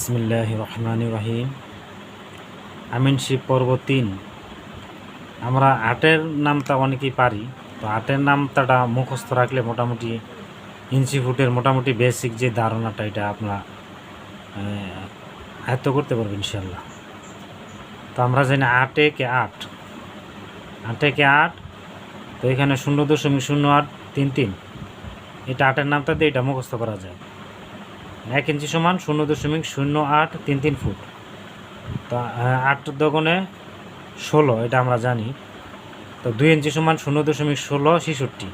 বিসমিল্লাহির রহমানির রহিম। আমিন শিব পর্ব 3। আমরা আটের নামটা অনেকেই পারি, তো আটের নামটাটা মুখস্থ রাখলে মোটামুটি ইঞ্চি ফুটের মোটামুটি বেসিক যে ধারণাটা এটা আমরা আয়ত্ত করতে পারবো ইনশাল্লাহ। তো আমরা জানি আটে কে আট, তো এখানে 0.0833 এটা আটের নামটা দিয়ে এটা মুখস্থ করা যায়। 1 ইঞ্চি সমান 0.0833 ফুট। তো 8 দোকানে 16 এটা আমরা জানি। তো 2 ইঞ্চি সমান 0.1666।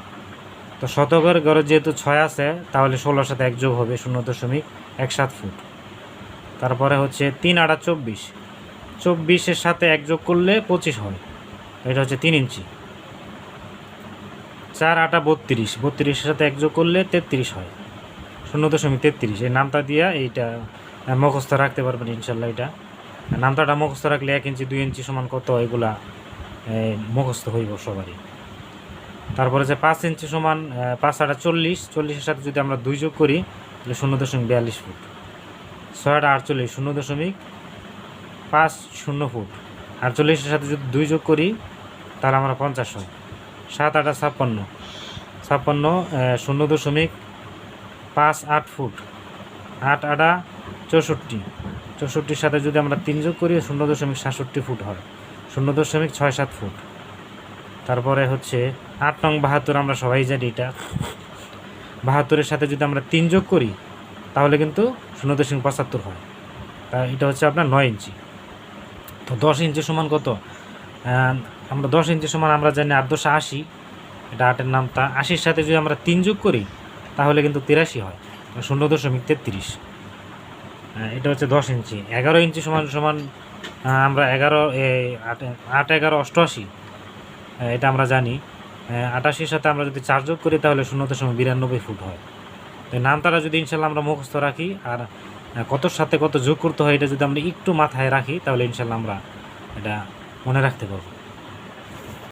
তো শতকের ঘরে যেহেতু 6 আছে তাহলে 16 সাথে 1 যোগ হবে 0.17 ফুট। তারপরে হচ্ছে 3 আটা 24, 24-এর সাথে 1 যোগ করলে 25 হয়, এটা হচ্ছে 3 ইঞ্চি। 4 আটা 32, 32-এর সাথে 1 যোগ করলে 33 হয়, 0.33। এই নামটা দিয়া এইটা মুখস্থ রাখতে পারবেন ইনশাল্লাহ। এটা নামটাটা মুখস্থ রাখলে 1 ইঞ্চি 2 ইঞ্চি সমান কত এগুলা মুখস্থ হইব সবারই। তারপরে যে 5 ইঞ্চি সমান 5 আটা 40, 40-এর সাথে যদি আমরা 2 যোগ করি তাহলে 0.42 ফুট। 6 আটা 48, 0.50 ফুট। 48-এর সাথে যদি 2 যোগ করি তাহলে আমরা 50 হয়। 7 আটা 56, 0.58 ফুট। 8 আটা 64, 64-এর সাথে যদি আমরা 3 যোগ করি 0.67 ফুট হয়, 0.67 ফুট। তারপরে হচ্ছে 8 নং 72, আমরা সবাই জানি এটা। 72-এর সাথে যদি আমরা 3 যোগ করি তাহলে কিন্তু 0.75 হয়, তা এটা হচ্ছে আপনার 9 ইঞ্চি। তো 10 ইঞ্চি সমান কত? আমরা 10 ইঞ্চি সমান আমরা জানি 8-10-80, এটা আটের নামটা। 80-এর সাথে যদি আমরা 3 যোগ করি তাহলে কিন্তু 83 হয়, 0.33। এটা হচ্ছে 10 ইঞ্চি। 11 ইঞ্চি সমান আমরা 8-11-88, এটা আমরা জানি। 88-এর সাথে আমরা যদি 4 যোগ করি তাহলে 0.92 ফুট হয়। তো নামটারা যদি ইনশাল্লাহ আমরা মুখস্থ রাখি আর কতর সাথে কত যোগ করতে হয় এটা যদি আমরা একটু মাথায় রাখি তাহলে ইনশাল্লাহ আমরা এটা মনে রাখতে পারবো।